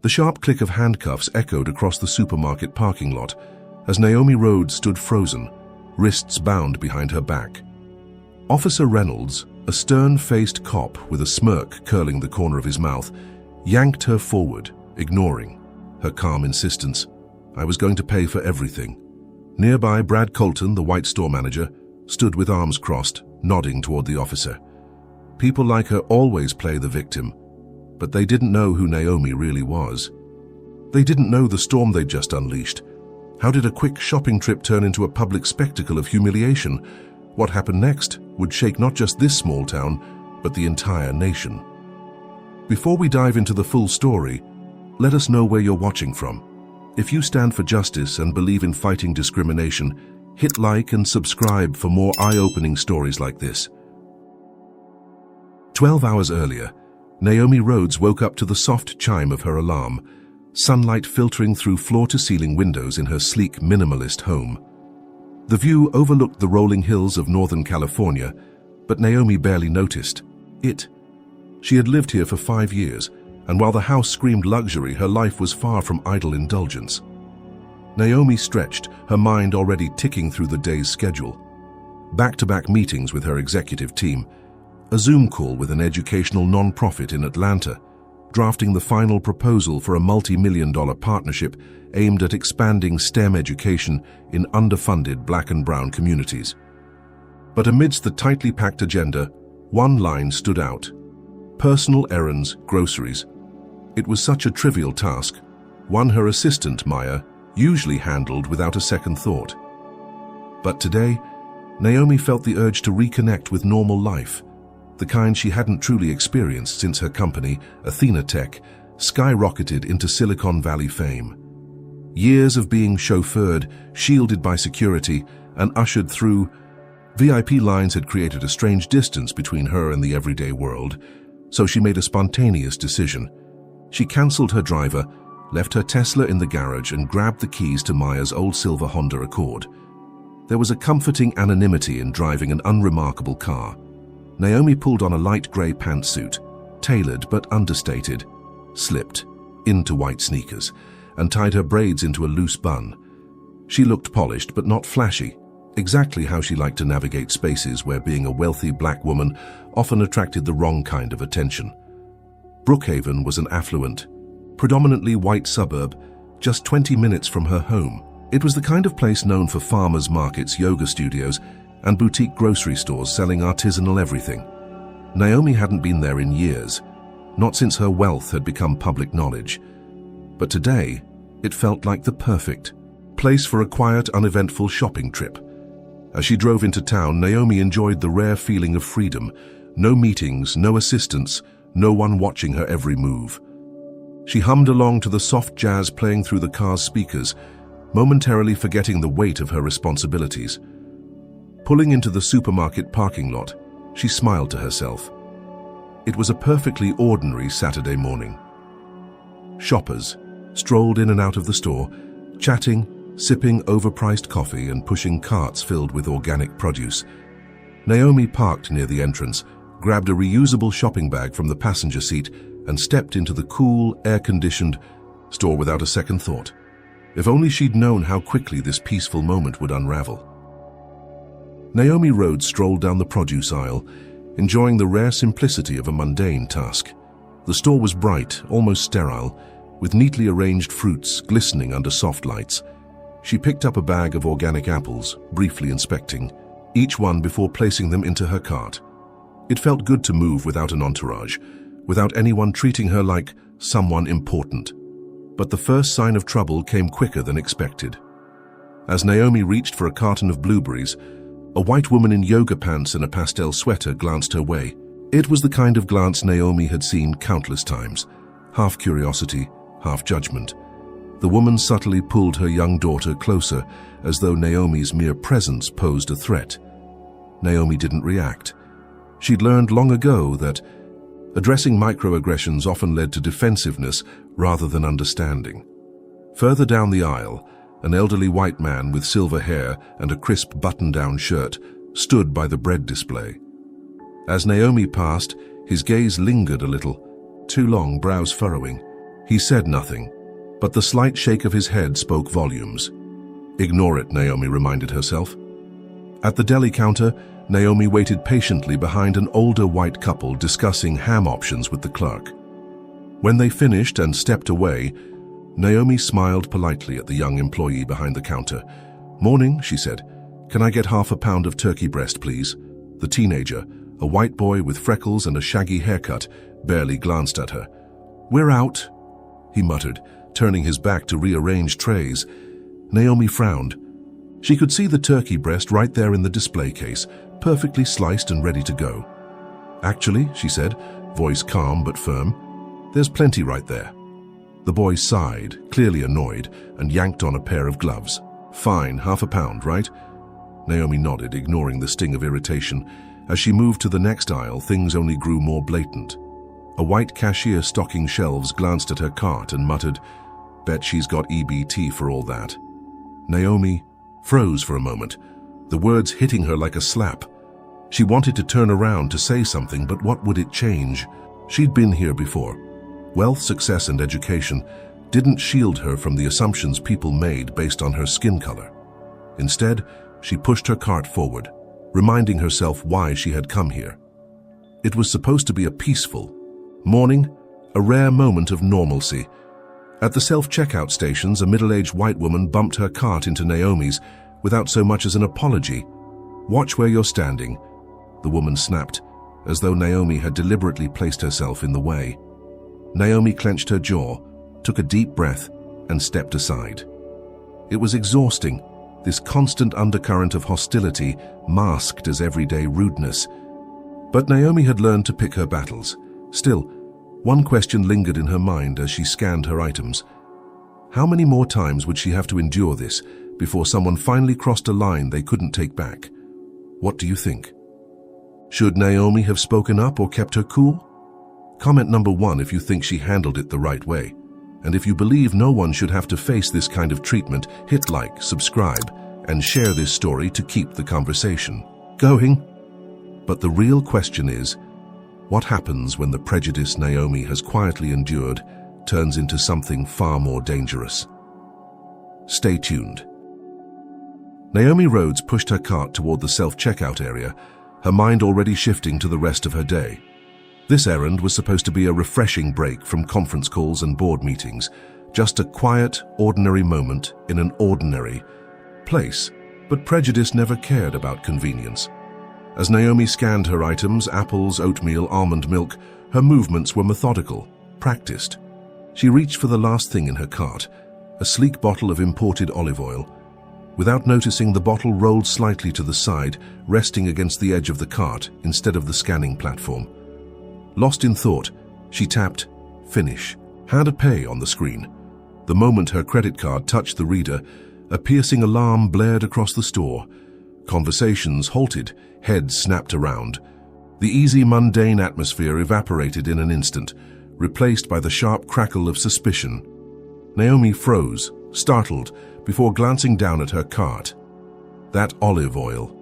The sharp click of handcuffs echoed across the supermarket parking lot as Naomi Rhodes stood frozen, wrists bound behind her back. Officer Reynolds, a stern-faced cop with a smirk curling the corner of his mouth, yanked her forward, ignoring her calm insistence. I was going to pay for everything. Nearby, Brad Colton, the white store manager, stood with arms crossed, nodding toward the officer. People like her always play the victim, but they didn't know who Naomi really was. They didn't know the storm they'd just unleashed. How did a quick shopping trip turn into a public spectacle of humiliation? What happened next would shake not just this small town, but the entire nation. Before we dive into the full story, let us know where you're watching from. If you stand for justice and believe in fighting discrimination, hit like and subscribe for more eye-opening stories like this. 12 hours earlier, Naomi Rhodes woke up to the soft chime of her alarm, sunlight filtering through floor-to-ceiling windows in her sleek, minimalist home. The view overlooked the rolling hills of Northern California, but Naomi barely noticed it. She had lived here for 5 years, and while the house screamed luxury, her life was far from idle indulgence. Naomi stretched, her mind already ticking through the day's schedule. Back-to-back meetings with her executive team, a Zoom call with an educational non-profit in Atlanta, drafting the final proposal for a multi-million-dollar partnership aimed at expanding STEM education in underfunded Black and brown communities. But amidst the tightly packed agenda, one line stood out: personal errands, groceries. It was such a trivial task, one her assistant, Maya, usually handled without a second thought. But today, Naomi felt the urge to reconnect with normal life, the kind she hadn't truly experienced since her company, Athena Tech, skyrocketed into Silicon Valley fame. Years of being chauffeured, shielded by security, and ushered through VIP lines had created a strange distance between her and the everyday world, so she made a spontaneous decision. She cancelled her driver, left her Tesla in the garage, and grabbed the keys to Maya's old silver Honda Accord. There was a comforting anonymity in driving an unremarkable car. Naomi pulled on a light grey pantsuit, tailored but understated, slipped into white sneakers, and tied her braids into a loose bun. She looked polished but not flashy, exactly how she liked to navigate spaces where being a wealthy black woman often attracted the wrong kind of attention. Brookhaven was an affluent, predominantly white suburb, just 20 minutes from her home. It was the kind of place known for farmers markets, yoga studios, and boutique grocery stores selling artisanal everything. Naomi hadn't been there in years, not since her wealth had become public knowledge. But today, it felt like the perfect place for a quiet, uneventful shopping trip. As she drove into town, Naomi enjoyed the rare feeling of freedom. No meetings, no assistants, no one watching her every move. She hummed along to the soft jazz playing through the car's speakers, momentarily forgetting the weight of her responsibilities. Pulling into the supermarket parking lot, she smiled to herself. It was a perfectly ordinary Saturday morning. Shoppers strolled in and out of the store, chatting, sipping overpriced coffee and pushing carts filled with organic produce. Naomi parked near the entrance, grabbed a reusable shopping bag from the passenger seat, and stepped into the cool, air-conditioned store without a second thought. If only she'd known how quickly this peaceful moment would unravel. Naomi Rhodes strolled down the produce aisle, enjoying the rare simplicity of a mundane task. The store was bright, almost sterile, with neatly arranged fruits glistening under soft lights. She picked up a bag of organic apples, briefly inspecting each one before placing them into her cart. It felt good to move without an entourage, without anyone treating her like someone important. But the first sign of trouble came quicker than expected. As Naomi reached for a carton of blueberries, a white woman in yoga pants and a pastel sweater glanced her way. It was the kind of glance Naomi had seen countless times, half curiosity, half judgment. The woman subtly pulled her young daughter closer, as though Naomi's mere presence posed a threat. Naomi didn't react. She'd learned long ago that addressing microaggressions often led to defensiveness rather than understanding. Further down the aisle, an elderly white man with silver hair and a crisp button-down shirt stood by the bread display. As Naomi passed, his gaze lingered a little, too long, brows furrowing. He said nothing, but the slight shake of his head spoke volumes. Ignore it, Naomi reminded herself. At the deli counter, Naomi waited patiently behind an older white couple discussing ham options with the clerk. When they finished and stepped away, Naomi smiled politely at the young employee behind the counter. "Morning," she said. "Can I get half a pound of turkey breast, please?" The teenager, a white boy with freckles and a shaggy haircut, barely glanced at her. "We're out," he muttered, turning his back to rearrange trays. Naomi frowned. She could see the turkey breast right there in the display case, perfectly sliced and ready to go. "Actually," she said, voice calm but firm, "there's plenty right there." The boy sighed, clearly annoyed, and yanked on a pair of gloves. "Fine, half a pound, right?" Naomi nodded, ignoring the sting of irritation. As she moved to the next aisle, things only grew more blatant. A white cashier stocking shelves glanced at her cart and muttered, "Bet she's got EBT for all that." Naomi froze for a moment, the words hitting her like a slap. She wanted to turn around to say something, but what would it change? She'd been here before. Wealth, success, and education didn't shield her from the assumptions people made based on her skin color. Instead, she pushed her cart forward, reminding herself why she had come here. It was supposed to be a peaceful morning, a rare moment of normalcy. At the self-checkout stations, a middle-aged white woman bumped her cart into Naomi's without so much as an apology. "Watch where you're standing," the woman snapped, as though Naomi had deliberately placed herself in the way. Naomi clenched her jaw, took a deep breath, and stepped aside. It was exhausting, this constant undercurrent of hostility masked as everyday rudeness. But Naomi had learned to pick her battles. Still, one question lingered in her mind as she scanned her items. How many more times would she have to endure this before someone finally crossed a line they couldn't take back? What do you think? Should Naomi have spoken up or kept her cool? Comment number 1 if you think she handled it the right way. And if you believe no one should have to face this kind of treatment, hit like, subscribe, and share this story to keep the conversation going. But the real question is, what happens when the prejudice Naomi has quietly endured turns into something far more dangerous? Stay tuned. Naomi Rhodes pushed her cart toward the self-checkout area, her mind already shifting to the rest of her day. This errand was supposed to be a refreshing break from conference calls and board meetings, just a quiet, ordinary moment in an ordinary place. But prejudice never cared about convenience. As Naomi scanned her items, apples, oatmeal, almond milk, her movements were methodical, practiced. She reached for the last thing in her cart, a sleek bottle of imported olive oil. Without noticing, the bottle rolled slightly to the side, resting against the edge of the cart instead of the scanning platform. Lost in thought, she tapped Finish, How to Pay on the screen. The moment her credit card touched the reader, a piercing alarm blared across the store. Conversations halted, heads snapped around. The easy, mundane atmosphere evaporated in an instant, replaced by the sharp crackle of suspicion. Naomi froze, startled, before glancing down at her cart. That olive oil.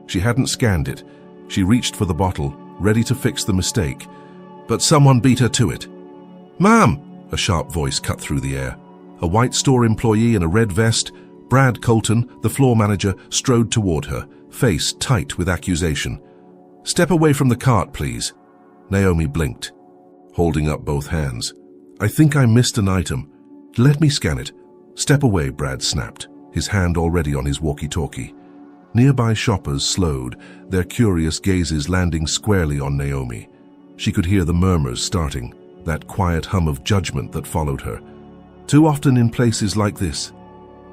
She hadn't scanned it. She reached for the bottle, ready to fix the mistake. But someone beat her to it. "Ma'am!" A sharp voice cut through the air. A white store employee in a red vest, Brad Colton, the floor manager, strode toward her, face tight with accusation. "Step away from the cart, please." Naomi blinked, holding up both hands. "I think I missed an item. Let me scan it." "Step away," Brad snapped, his hand already on his walkie-talkie. Nearby shoppers slowed, their curious gazes landing squarely on Naomi. She could hear the murmurs starting, that quiet hum of judgment that followed her. "Too often in places like this."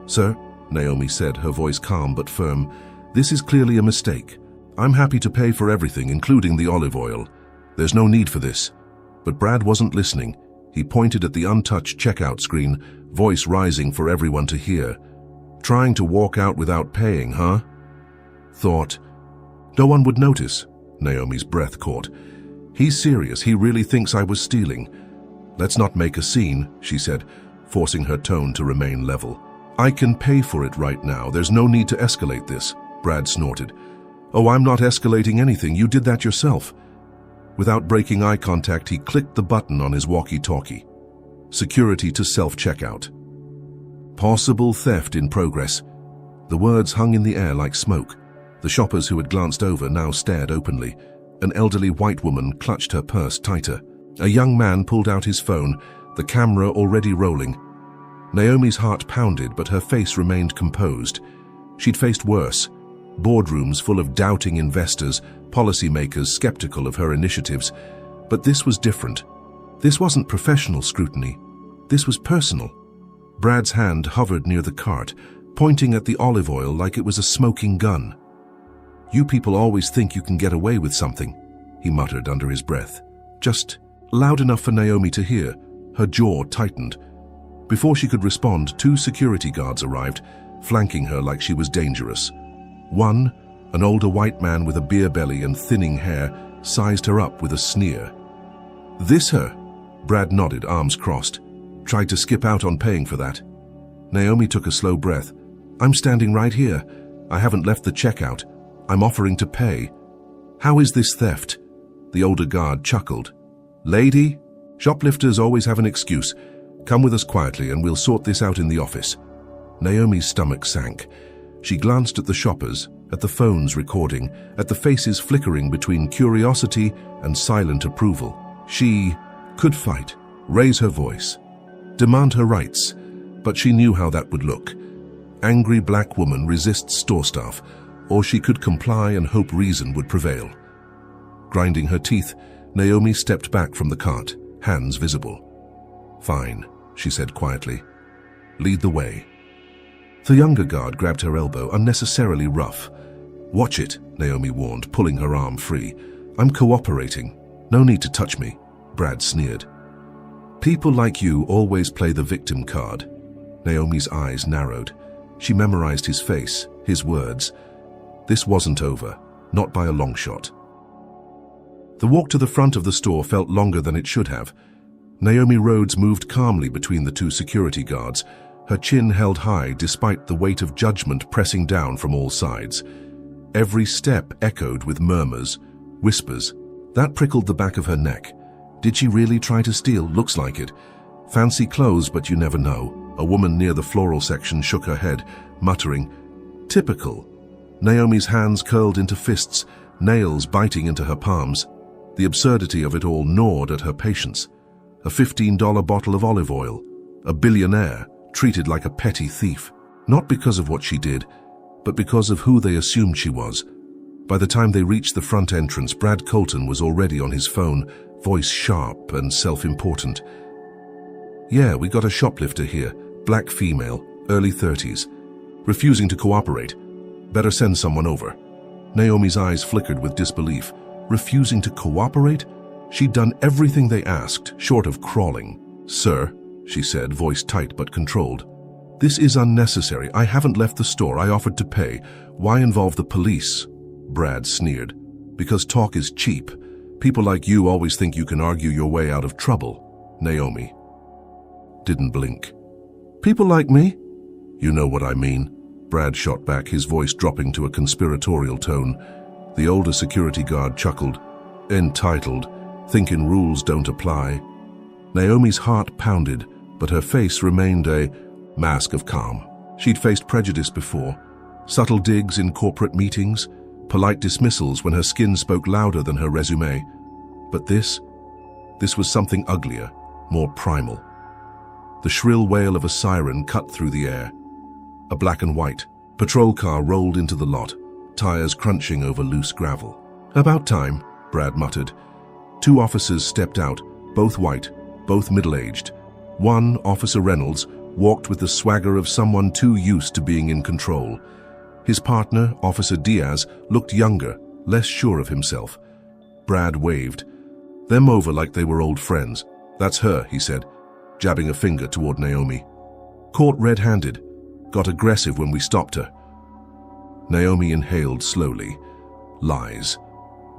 "Sir," Naomi said, her voice calm but firm, "this is clearly a mistake. I'm happy to pay for everything, including the olive oil. There's no need for this." But Brad wasn't listening. He pointed at the untouched checkout screen, voice rising for everyone to hear. "Trying to walk out without paying, huh?" Thought. "No one would notice." Naomi's breath caught. "He's serious. He really thinks I was stealing." "Let's not make a scene," she said, forcing her tone to remain level. "I can pay for it right now. There's no need to escalate this," Brad snorted. "Oh, I'm not escalating anything. You did that yourself." Without breaking eye contact, he clicked the button on his walkie-talkie. security to self-checkout. Possible theft in progress. The words hung in the air like smoke. The shoppers who had glanced over now stared openly. An elderly white woman clutched her purse tighter. A young man pulled out his phone, the camera already rolling. Naomi's heart pounded, but her face remained composed. She'd faced worse. Boardrooms full of doubting investors, policymakers skeptical of her initiatives. But this was different. This wasn't professional scrutiny. This was personal. Brad's hand hovered near the cart, pointing at the olive oil like it was a smoking gun. "You people always think you can get away with something," he muttered under his breath. Just loud enough for Naomi to hear. Her jaw tightened. Before she could respond, 2 security guards arrived, flanking her like she was dangerous. One, an older white man with a beer belly and thinning hair, sized her up with a sneer. "This her?" Brad nodded, arms crossed. "Tried to skip out on paying for that." Naomi took a slow breath. "I'm standing right here. I haven't left the checkout. I'm offering to pay." "How is this theft?" The older guard chuckled. "Lady, shoplifters always have an excuse. Come with us quietly and we'll sort this out in the office." Naomi's stomach sank. She glanced at the shoppers, at the phones recording, at the faces flickering between curiosity and silent approval. She could fight, raise her voice, demand her rights, but she knew how that would look. Angry black woman resists store staff, or she could comply and hope reason would prevail. Grinding her teeth, Naomi stepped back from the cart, hands visible. "Fine," she said quietly. "Lead the way." The younger guard grabbed her elbow, unnecessarily rough. "Watch it," Naomi warned, pulling her arm free. "I'm cooperating. No need to touch me," Brad sneered. "People like you always play the victim card." Naomi's eyes narrowed. She memorized his face, his words. This wasn't over, not by a long shot. The walk to the front of the store felt longer than it should have. Naomi Rhodes moved calmly between the 2 security guards, her chin held high despite the weight of judgment pressing down from all sides. Every step echoed with murmurs, whispers. That prickled the back of her neck. Did she really try to steal? Looks like it. Fancy clothes, but you never know. A woman near the floral section shook her head, muttering, "Typical." Naomi's hands curled into fists, nails biting into her palms. The absurdity of it all gnawed at her patience. A $15 bottle of olive oil. A billionaire, treated like a petty thief. Not because of what she did, but because of who they assumed she was. By the time they reached the front entrance, Brad Colton was already on his phone, voice sharp and self-important. "Yeah, we got a shoplifter here, black female, early 30s. Refusing to cooperate. Better send someone over." Naomi's eyes flickered with disbelief. Refusing to cooperate? She'd done everything they asked, short of crawling. "Sir," she said, voice tight but controlled. "This is unnecessary. I haven't left the store. I offered to pay. Why involve the police?" Brad sneered. "Because talk is cheap. People like you always think you can argue your way out of trouble." Naomi didn't blink. "People like me?" "You know what I mean." Brad shot back, his voice dropping to a conspiratorial tone. The older security guard chuckled. "Entitled. Thinking rules don't apply." Naomi's heart pounded, but her face remained a mask of calm. She'd faced prejudice before. Subtle digs in corporate meetings, polite dismissals when her skin spoke louder than her resume. But this was something uglier, more primal. The shrill wail of a siren cut through the air. A black and white patrol car rolled into the lot, tires crunching over loose gravel. "About time," Brad muttered. 2 officers stepped out, both white, both middle-aged. One, Officer Reynolds, walked with the swagger of someone too used to being in control. His partner, Officer Diaz, looked younger, less sure of himself. Brad waved them over like they were old friends. "That's her," he said, jabbing a finger toward Naomi. "Caught red-handed. Got aggressive when we stopped her." Naomi inhaled slowly. Lies.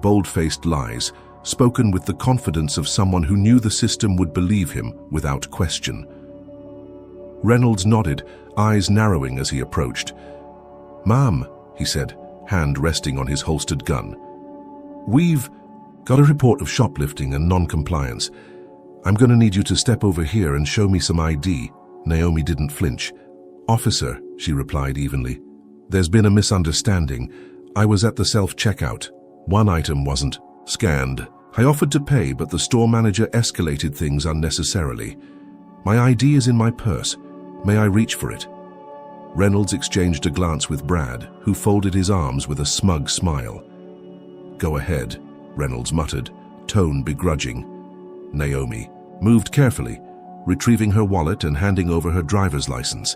Bold-faced lies, spoken with the confidence of someone who knew the system would believe him without question. Reynolds nodded, eyes narrowing as he approached. "Ma'am," he said, hand resting on his holstered gun. "We've got a report of shoplifting and non-compliance. I'm gonna need you to step over here and show me some ID. Naomi didn't flinch. Officer, she replied evenly. There's been a misunderstanding. I was at the self-checkout. One item wasn't scanned. I offered to pay, but the store manager escalated things unnecessarily. My ID is in my purse. May I reach for it? Reynolds exchanged a glance with Brad, who folded his arms with a smug smile. Go ahead, Reynolds muttered, tone begrudging. Naomi moved carefully, retrieving her wallet and handing over her driver's license.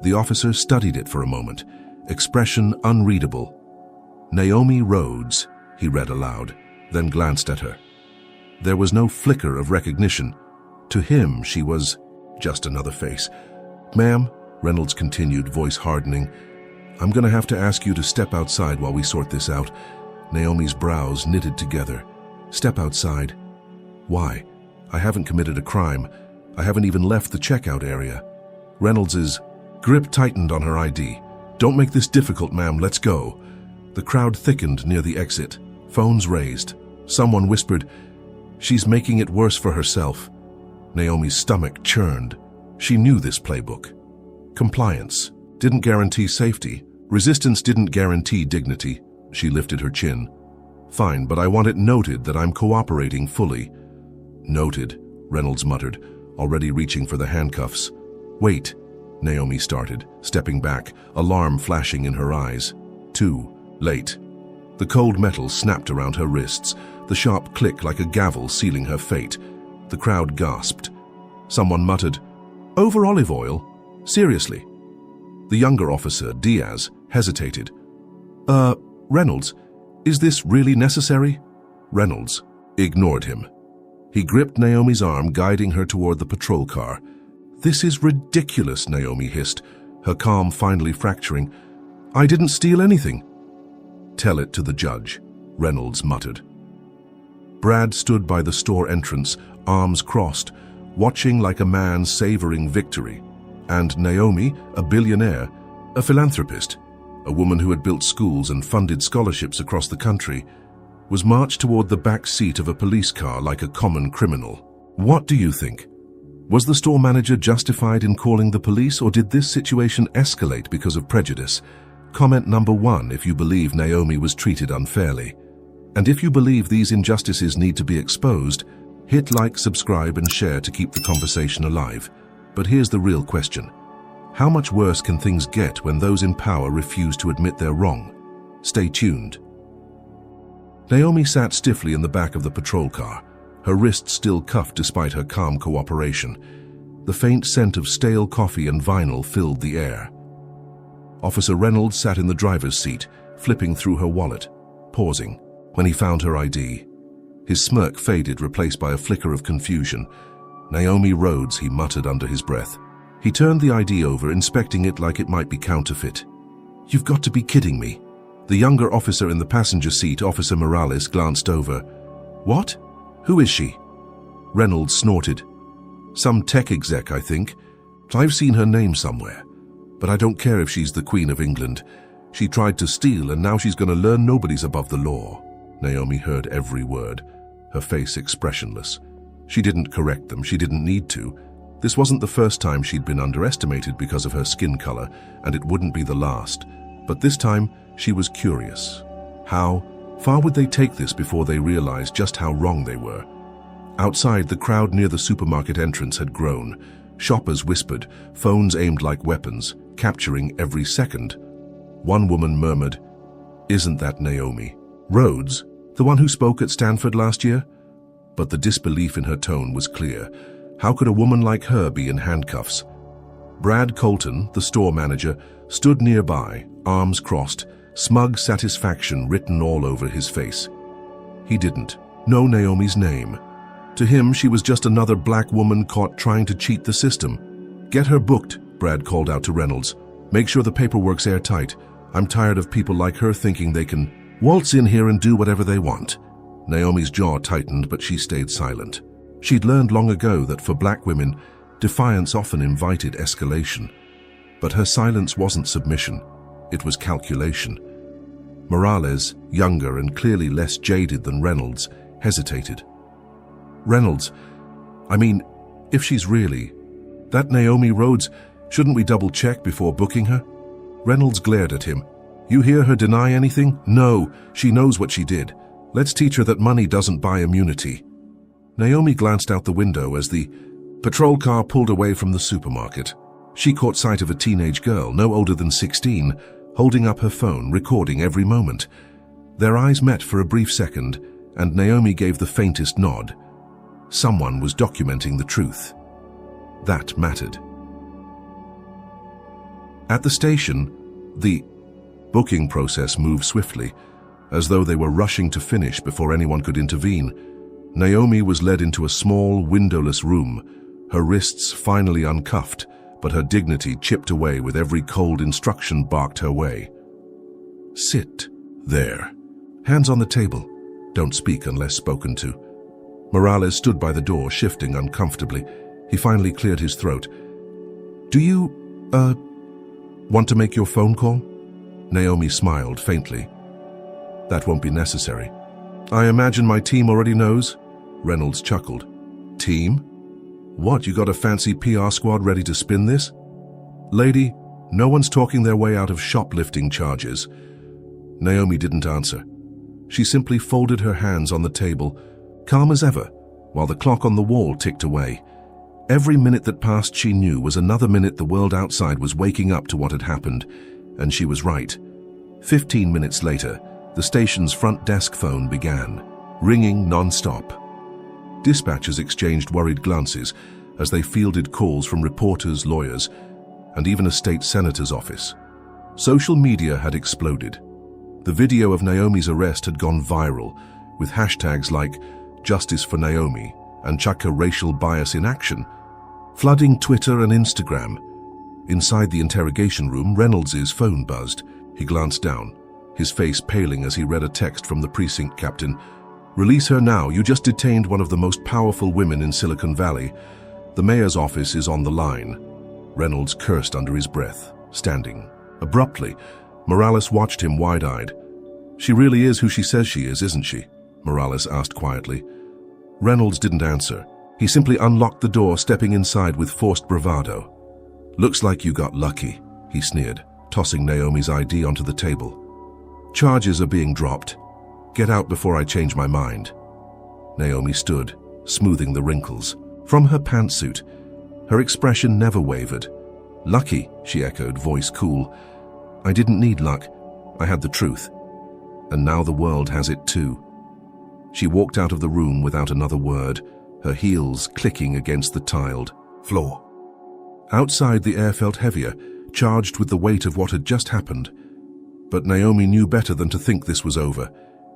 The officer studied it for a moment, expression unreadable. Naomi Rhodes, he read aloud, then glanced at her. There was no flicker of recognition. To him, she was just another face. Ma'am, Reynolds continued, voice hardening, I'm gonna have to ask you to step outside while we sort this out. Naomi's brows knitted together. Step outside. Why? I haven't committed a crime. I haven't even left the checkout area. Reynolds's grip tightened on her ID. Don't make this difficult, ma'am. Let's go. The crowd thickened near the exit. Phones raised. Someone whispered, She's making it worse for herself. Naomi's stomach churned. She knew this playbook. Compliance didn't guarantee safety. Resistance didn't guarantee dignity. She lifted her chin. Fine, but I want it noted that I'm cooperating fully. Noted, Reynolds muttered, already reaching for the handcuffs. Wait, Naomi started, stepping back, alarm flashing in her eyes. Too late. The cold metal snapped around her wrists, the sharp click like a gavel sealing her fate. The crowd gasped. Someone muttered, Over olive oil? Seriously? The younger officer, Diaz, hesitated. Reynolds, is this really necessary? Reynolds ignored him. He gripped Naomi's arm, guiding her toward the patrol car. This is ridiculous, Naomi hissed, her calm finally fracturing. I didn't steal anything. Tell it to the judge, Reynolds muttered. Brad stood by the store entrance, arms crossed, watching like a man savoring victory. And Naomi, a billionaire, a philanthropist, a woman who had built schools and funded scholarships across the country, was marched toward the back seat of a police car like a common criminal. What do you think? Was the store manager justified in calling the police, or did this situation escalate because of prejudice? Comment number 1 if you believe Naomi was treated unfairly. And if you believe these injustices need to be exposed, hit like, subscribe, and share to keep the conversation alive. But here's the real question. How much worse can things get when those in power refuse to admit they're wrong? Stay tuned. Naomi sat stiffly in the back of the patrol car, her wrists still cuffed despite her calm cooperation. The faint scent of stale coffee and vinyl filled the air. Officer Reynolds sat in the driver's seat, flipping through her wallet, pausing when he found her ID. His smirk faded, replaced by a flicker of confusion. Naomi Rhodes, he muttered under his breath. He turned the ID over, inspecting it like it might be counterfeit. You've got to be kidding me. The younger officer in the passenger seat, Officer Morales, glanced over. What? Who is she? Reynolds snorted. Some tech exec, I think. I've seen her name somewhere. But I don't care if she's the Queen of England. She tried to steal, and now she's going to learn nobody's above the law. Naomi heard every word, her face expressionless. She didn't correct them. She didn't need to. This wasn't the first time she'd been underestimated because of her skin color, and it wouldn't be the last. But this time, she was curious. How far would they take this before they realized just how wrong they were? Outside, the crowd near the supermarket entrance had grown. Shoppers whispered, phones aimed like weapons, capturing every second. One woman murmured, Isn't that Naomi Rhodes, the one who spoke at Stanford last year? But the disbelief in her tone was clear. How could a woman like her be in handcuffs? Brad Colton, the store manager, stood nearby, arms crossed, smug satisfaction written all over his face. He didn't know Naomi's name. To him, she was just another black woman caught trying to cheat the system. Get her booked, Brad called out to Reynolds. Make sure the paperwork's airtight. I'm tired of people like her thinking they can waltz in here and do whatever they want. Naomi's jaw tightened, but she stayed silent. She'd learned long ago that for black women, defiance often invited escalation. But her silence wasn't submission. It was calculation. Morales, younger and clearly less jaded than Reynolds, hesitated. Reynolds, I mean, if she's really... That Naomi Rhodes, shouldn't we double-check before booking her? Reynolds glared at him. You hear her deny anything? No, she knows what she did. Let's teach her that money doesn't buy immunity. Naomi glanced out the window as the patrol car pulled away from the supermarket. She caught sight of a teenage girl, no older than 16, holding up her phone, recording every moment. Their eyes met for a brief second, and Naomi gave the faintest nod. Someone was documenting the truth. That mattered. At the station, the booking process moved swiftly, as though they were rushing to finish before anyone could intervene. Naomi was led into a small, windowless room, her wrists finally uncuffed, but her dignity chipped away with every cold instruction barked her way. Sit there. Hands on the table. Don't speak unless spoken to. Morales stood by the door, shifting uncomfortably. He finally cleared his throat. Do you, want to make your phone call? Naomi smiled faintly. That won't be necessary. I imagine my team already knows? Reynolds chuckled. Team? What, you got a fancy PR squad ready to spin this? Lady, no one's talking their way out of shoplifting charges. Naomi didn't answer. She simply folded her hands on the table, calm as ever, while the clock on the wall ticked away. Every minute that passed, she knew, was another minute the world outside was waking up to what had happened, and she was right. 15 minutes later, the station's front desk phone began, ringing non-stop. Dispatchers exchanged worried glances as they fielded calls from reporters, lawyers, and even a state senator's office. Social media had exploded. The video of Naomi's arrest had gone viral, with hashtags like Justice for Naomi and Chaka racial bias in action, flooding Twitter and Instagram. Inside the interrogation room, Reynolds's phone buzzed. He glanced down, his face paling as he read a text from the precinct captain. Release her now. You just detained one of the most powerful women in Silicon Valley. The mayor's office is on the line. Reynolds cursed under his breath, standing. Abruptly, Morales watched him wide-eyed. She really is who she says she is, isn't she? Morales asked quietly. Reynolds didn't answer. He simply unlocked the door, stepping inside with forced bravado. Looks like you got lucky, he sneered, tossing Naomi's ID onto the table. Charges are being dropped. Get out before I change my mind. Naomi stood, smoothing the wrinkles. From her pantsuit, her expression never wavered. Lucky, she echoed, voice cool. I didn't need luck. I had the truth. And now the world has it too. She walked out of the room without another word, her heels clicking against the tiled floor. Outside, the air felt heavier, charged with the weight of what had just happened. But Naomi knew better than to think this was over.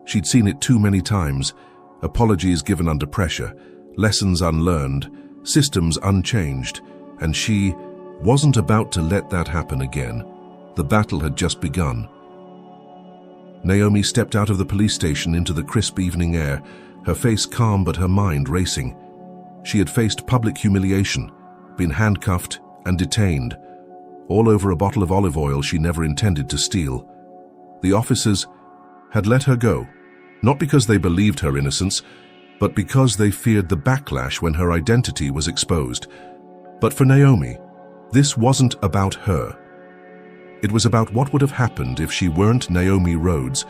She'd seen it too many times. Apologies given under pressure, lessons unlearned, systems unchanged, and she wasn't about to let that happen again. The battle had just begun. Naomi stepped out of the police station into the crisp evening air, her face calm but her mind racing. She had faced public humiliation, been handcuffed and detained, all over a bottle of olive oil she never intended to steal. The officers had let her go, not because they believed her innocence, but because they feared the backlash when her identity was exposed. But for Naomi, this wasn't about her. It was about what would have happened if she weren't Naomi Rhodes,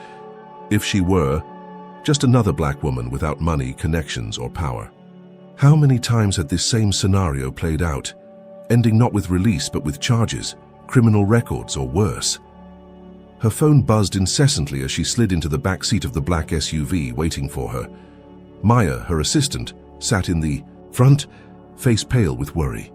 if she were just another black woman without money, connections, or power. How many times had this same scenario played out, ending not with release but with charges, criminal records, or worse? Her phone buzzed incessantly as she slid into the back seat of the black SUV waiting for her. Maya, her assistant, sat in the front, face pale with worry.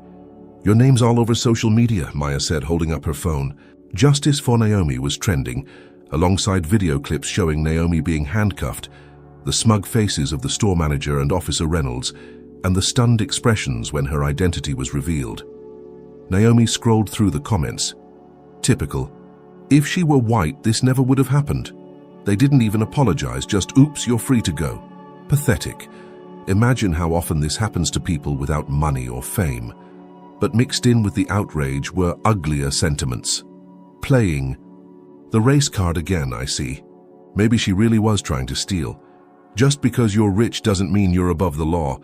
Your name's all over social media, Maya said, holding up her phone. Justice for Naomi was trending, alongside video clips showing Naomi being handcuffed, the smug faces of the store manager and Officer Reynolds, and the stunned expressions when her identity was revealed. Naomi scrolled through the comments. Typical. If she were white, this never would have happened. They didn't even apologize, just oops, you're free to go. Pathetic. Imagine how often this happens to people without money or fame. But mixed in with the outrage were uglier sentiments. Playing the race card again, I see. Maybe she really was trying to steal. Just because you're rich doesn't mean you're above the law.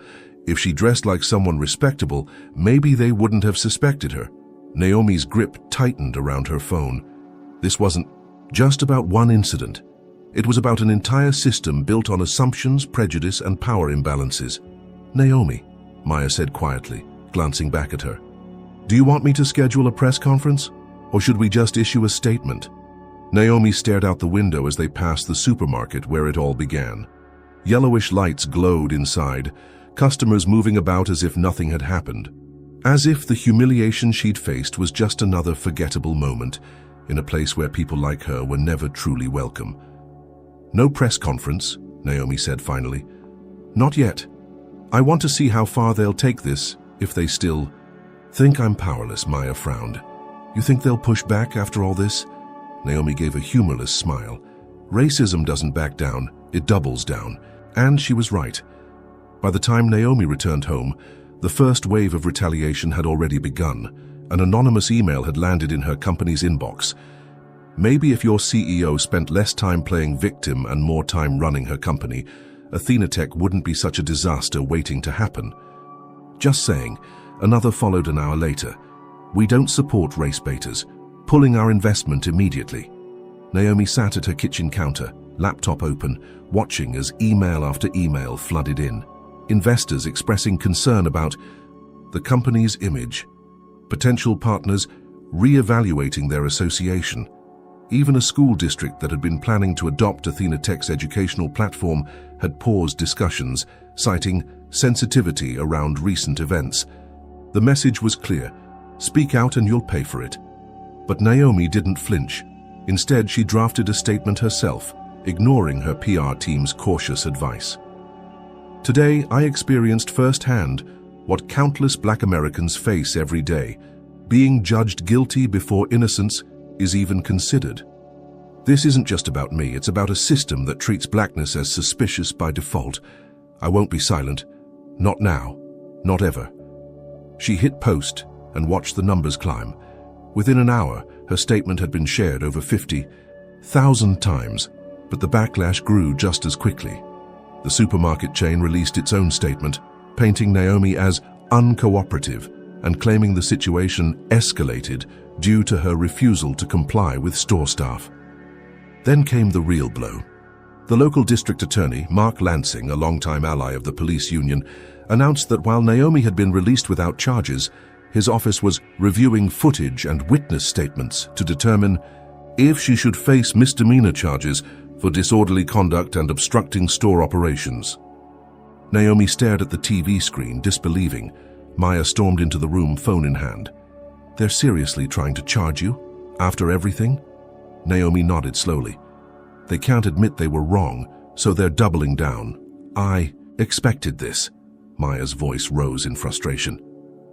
If she dressed like someone respectable, maybe they wouldn't have suspected her. Naomi's grip tightened around her phone. This wasn't just about one incident. It was about an entire system built on assumptions, prejudice, and power imbalances. "Naomi," Maya said quietly, glancing back at her. "Do you want me to schedule a press conference? Or should we just issue a statement?" Naomi stared out the window as they passed the supermarket where it all began. Yellowish lights glowed inside, customers moving about as if nothing had happened. As if the humiliation she'd faced was just another forgettable moment in a place where people like her were never truly welcome. "No press conference," Naomi said finally. "Not yet. I want to see how far they'll take this, if they still..." "Think I'm powerless," Maya frowned. "You think they'll push back after all this?" Naomi gave a humorless smile. Racism doesn't back down, it doubles down. And she was right. By the time Naomi returned home, the first wave of retaliation had already begun. An anonymous email had landed in her company's inbox. "Maybe if your CEO spent less time playing victim and more time running her company, Athenatech wouldn't be such a disaster waiting to happen." "Just saying," another followed an hour later. "We don't support race baiters. Pulling our investment immediately." Naomi sat at her kitchen counter, laptop open, watching as email after email flooded in. Investors expressing concern about the company's image. Potential partners re-evaluating their association. Even a school district that had been planning to adopt Athenatech's educational platform had paused discussions, citing sensitivity around recent events. The message was clear: speak out and you'll pay for it. But Naomi didn't flinch. Instead, she drafted a statement herself, ignoring her PR team's cautious advice. "Today, I experienced firsthand what countless Black Americans face every day. Being judged guilty before innocence is even considered. This isn't just about me, it's about a system that treats blackness as suspicious by default. I won't be silent. Not now. Not ever." She hit post and watched the numbers climb. Within an hour, her statement had been shared over 50,000 times, but the backlash grew just as quickly. The supermarket chain released its own statement, painting Naomi as uncooperative and claiming the situation escalated due to her refusal to comply with store staff. Then came the real blow. The local district attorney, Mark Lansing, a longtime ally of the police union, announced that while Naomi had been released without charges, his office was reviewing footage and witness statements to determine if she should face misdemeanor charges for disorderly conduct and obstructing store operations. Naomi stared at the TV screen, disbelieving. Maya stormed into the room, phone in hand. "They're seriously trying to charge you? After everything?" Naomi nodded slowly. "They can't admit they were wrong, so they're doubling down. I expected this." Maya's voice rose in frustration.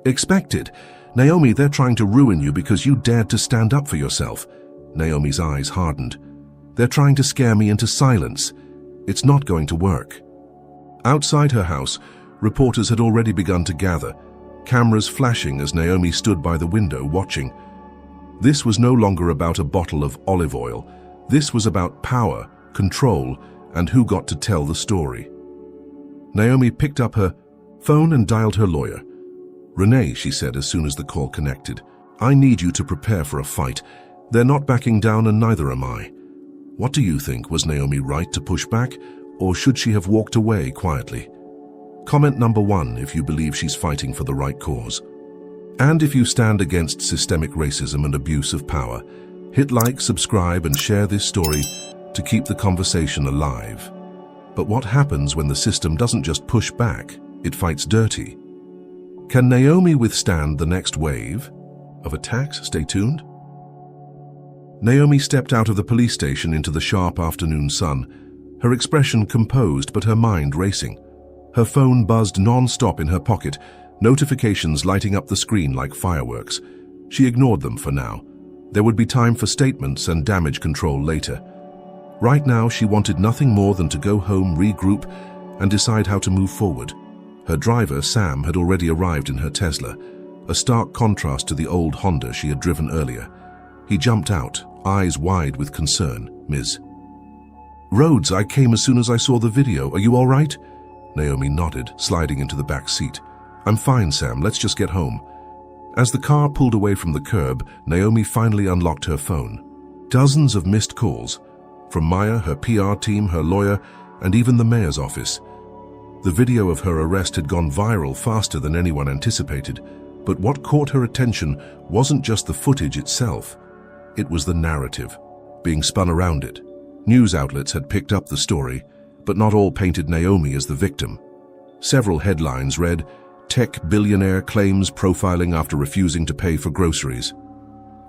"Expected? Naomi, they're trying to ruin you because you dared to stand up for yourself." Naomi's eyes hardened. "They're trying to scare me into silence. It's not going to work." Outside her house, reporters had already begun to gather, cameras flashing as Naomi stood by the window watching. This was no longer about a bottle of olive oil. This was about power, control, and who got to tell the story. Naomi picked up her phone and dialed her lawyer. "Renee," she said as soon as the call connected, "I need you to prepare for a fight. They're not backing down and neither am I." What do you think? Was Naomi right to push back, or should she have walked away quietly? Comment number 1 if you believe she's fighting for the right cause. And if you stand against systemic racism and abuse of power, hit like, subscribe, and share this story to keep the conversation alive. But what happens when the system doesn't just push back, it fights dirty? Can Naomi withstand the next wave of attacks? Stay tuned. Naomi stepped out of the police station into the sharp afternoon sun, her expression composed but her mind racing. Her phone buzzed non-stop in her pocket, notifications lighting up the screen like fireworks. She ignored them for now. There would be time for statements and damage control later. Right now, she wanted nothing more than to go home, regroup, and decide how to move forward. Her driver, Sam, had already arrived in her Tesla, a stark contrast to the old Honda she had driven earlier. He jumped out, eyes wide with concern. "Ms. Rhodes, I came as soon as I saw the video. Are you all right?" Naomi nodded, sliding into the back seat. I'm fine, Sam. Let's just get home. As the car pulled away from the curb, Naomi finally unlocked her phone. Dozens of missed calls. From Maya, her PR team, her lawyer, and even the mayor's office. The video of her arrest had gone viral faster than anyone anticipated, but what caught her attention wasn't just the footage itself. It was the narrative, being spun around it. News outlets had picked up the story, but not all painted Naomi as the victim. Several headlines read, "Tech billionaire claims profiling after refusing to pay for groceries."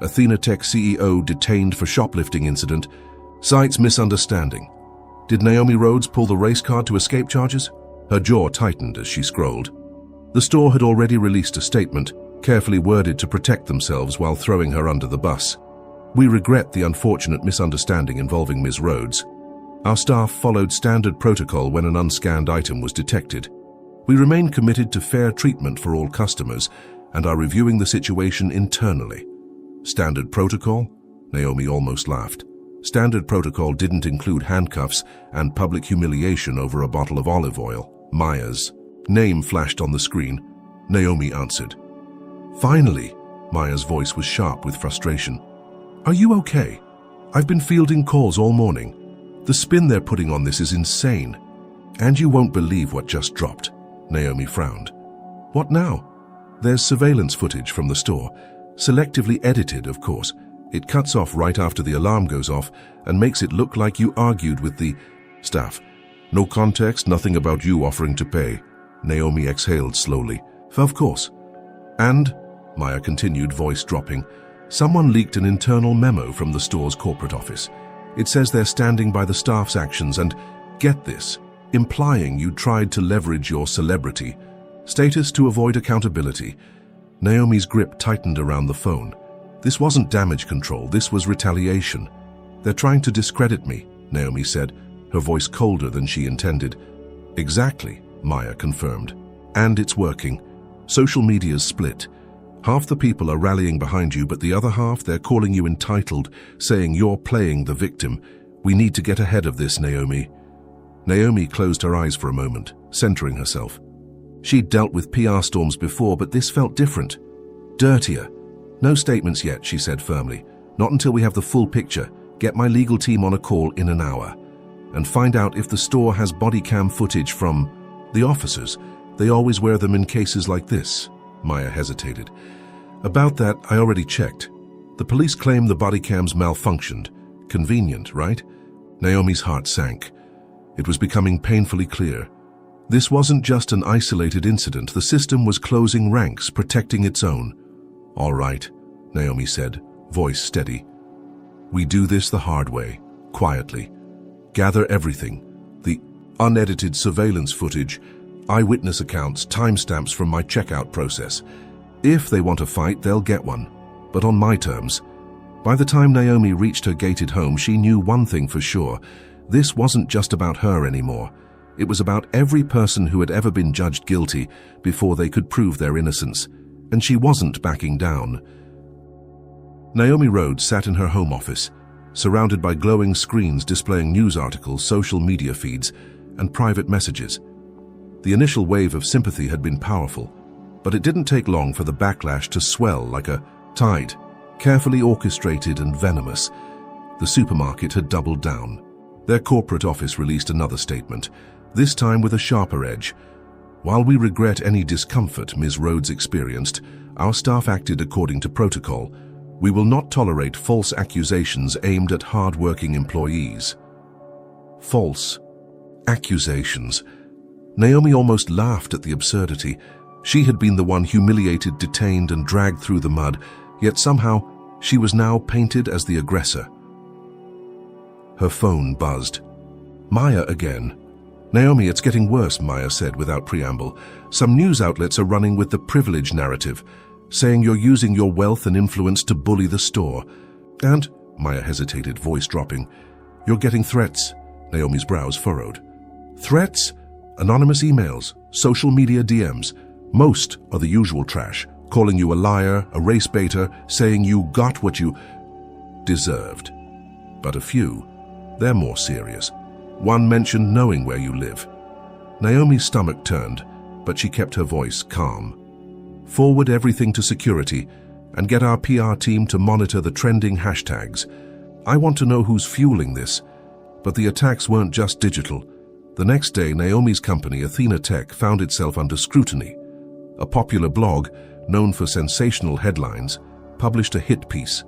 Athena Tech CEO detained for shoplifting incident. Cites misunderstanding. Did Naomi Rhodes pull the race card to escape charges? Her jaw tightened as she scrolled. The store had already released a statement, carefully worded to protect themselves while throwing her under the bus. "We regret the unfortunate misunderstanding involving Ms. Rhodes. Our staff followed standard protocol when an unscanned item was detected. We remain committed to fair treatment for all customers and are reviewing the situation internally." Standard protocol? Naomi almost laughed. Standard protocol didn't include handcuffs and public humiliation over a bottle of olive oil. Maya's name flashed on the screen. Naomi answered. "Finally!" Maya's voice was sharp with frustration. "Are you okay? I've been fielding calls all morning. The spin they're putting on this is insane. And you won't believe what just dropped." Naomi frowned. "What now?" "There's surveillance footage from the store. Selectively edited, of course. It cuts off right after the alarm goes off and makes it look like you argued with the staff. No context, nothing about you offering to pay." Naomi exhaled slowly. "Of course. And," Maya continued, voice dropping, "someone leaked an internal memo from the store's corporate office. It says they're standing by the staff's actions and, get this, implying you tried to leverage your celebrity status to avoid accountability." Naomi's grip tightened around the phone. "This wasn't damage control, this was retaliation. They're trying to discredit me," Naomi said, her voice colder than she intended. "Exactly," Maya confirmed. "And it's working. Social media's split. Half the people are rallying behind you, but the other half, they're calling you entitled, saying you're playing the victim. We need to get ahead of this, Naomi." Naomi closed her eyes for a moment, centering herself. She'd dealt with PR storms before, but this felt different. Dirtier. "No statements yet," she said firmly. "Not until we have the full picture. Get my legal team on a call in an hour. And find out if the store has body cam footage from the officers. They always wear them in cases like this." Maya hesitated. "About that, I already checked. The police claim the body cams malfunctioned. Convenient, right?" Naomi's heart sank. It was becoming painfully clear. This wasn't just an isolated incident. The system was closing ranks, protecting its own. "All right," Naomi said, voice steady. "We do this the hard way, quietly. Gather everything. The unedited surveillance footage, eyewitness accounts, timestamps from my checkout process. If they want a fight, they'll get one, but on my terms." By the time Naomi reached her gated home, she knew one thing for sure. This wasn't just about her anymore. It was about every person who had ever been judged guilty before they could prove their innocence, and she wasn't backing down. Naomi Rhodes sat in her home office, surrounded by glowing screens displaying news articles, social media feeds, and private messages. The initial wave of sympathy had been powerful, but it didn't take long for the backlash to swell like a tide, carefully orchestrated and venomous. The supermarket had doubled down. Their corporate office released another statement, this time with a sharper edge. "While we regret any discomfort Ms. Rhodes experienced, our staff acted according to protocol. We will not tolerate false accusations aimed at hard-working employees." False accusations. Naomi almost laughed at the absurdity. She had been the one humiliated, detained, and dragged through the mud, yet somehow she was now painted as the aggressor. Her phone buzzed. Maya again. "Naomi, it's getting worse," Maya said without preamble. "Some news outlets are running with the privilege narrative, saying you're using your wealth and influence to bully the store. And," Maya hesitated, voice dropping, "you're getting threats." Naomi's brows furrowed. "Threats? Anonymous emails, social media DMs. Most are the usual trash, calling you a liar, a race baiter, saying you got what you deserved. But a few, they're more serious. One mentioned knowing where you live." Naomi's stomach turned, but she kept her voice calm. Forward everything to security and get our PR team to monitor the trending hashtags. I want to know who's fueling this. But the attacks weren't just digital. The next day, Naomi's company, Athena Tech, found itself under scrutiny. A popular blog, known for sensational headlines, published a hit piece,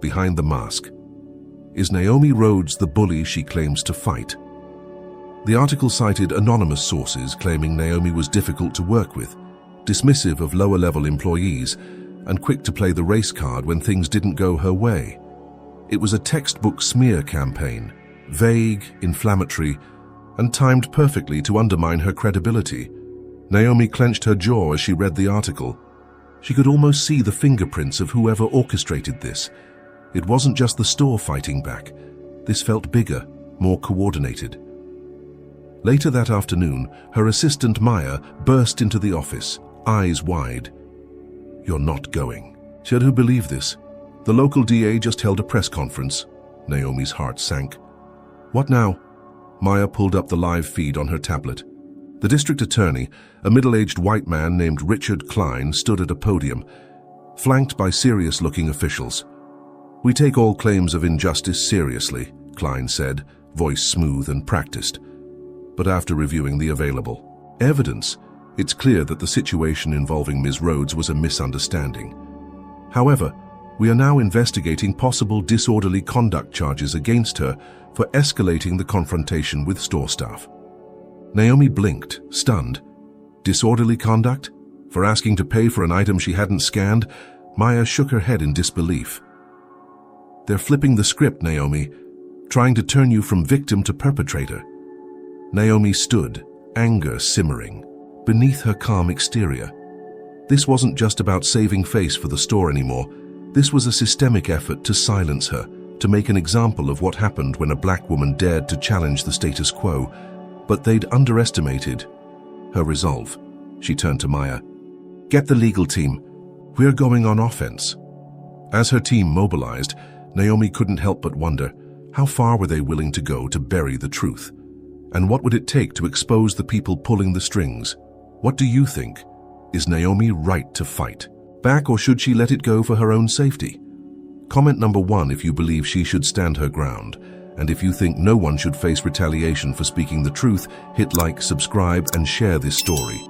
Behind the Mask. Is Naomi Rhodes the bully she claims to fight? The article cited anonymous sources claiming Naomi was difficult to work with, dismissive of lower-level employees, and quick to play the race card when things didn't go her way. It was a textbook smear campaign, vague, inflammatory, and timed perfectly to undermine her credibility. Naomi clenched her jaw as she read the article. She could almost see the fingerprints of whoever orchestrated this. It wasn't just the store fighting back. This felt bigger, more coordinated. Later that afternoon, her assistant Maya burst into the office, eyes wide. "You're not going." She had to believe this. The local DA just held a press conference. Naomi's heart sank. "What now?" Maya pulled up the live feed on her tablet. The district attorney, a middle-aged white man named Richard Klein, stood at a podium, flanked by serious-looking officials. "We take all claims of injustice seriously," Klein said, voice smooth and practiced. "But after reviewing the available evidence, it's clear that the situation involving Ms. Rhodes was a misunderstanding. However, we are now investigating possible disorderly conduct charges against her for escalating the confrontation with store staff." Naomi blinked, stunned. Disorderly conduct? For asking to pay for an item she hadn't scanned? Maya shook her head in disbelief. "They're flipping the script, Naomi, trying to turn you from victim to perpetrator." Naomi stood, anger simmering, beneath her calm exterior. This wasn't just about saving face for the store anymore. This was a systemic effort to silence her, to make an example of what happened when a black woman dared to challenge the status quo. But they'd underestimated her resolve. She turned to Maya. "Get the legal team. We're going on offense." As her team mobilized, Naomi couldn't help but wonder, how far were they willing to go to bury the truth? And what would it take to expose the people pulling the strings? What do you think? Is Naomi right to fight back, or should she let it go for her own safety? Comment number 1 if you believe she should stand her ground. And if you think no one should face retaliation for speaking the truth, hit like, subscribe, and share this story.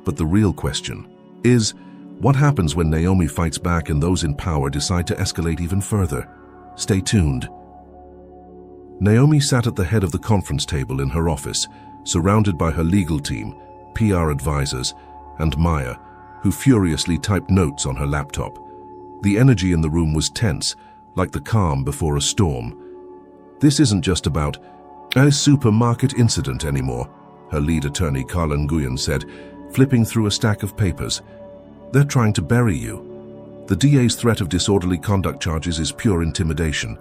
But the real question is, what happens when Naomi fights back and those in power decide to escalate even further? Stay tuned. Naomi sat at the head of the conference table in her office, surrounded by her legal team, PR advisors, and Maya, who furiously typed notes on her laptop. The energy in the room was tense, like the calm before a storm. "This isn't just about a supermarket incident anymore," her lead attorney Carla Nguyen said, flipping through a stack of papers. "They're trying to bury you. The DA's threat of disorderly conduct charges is pure intimidation,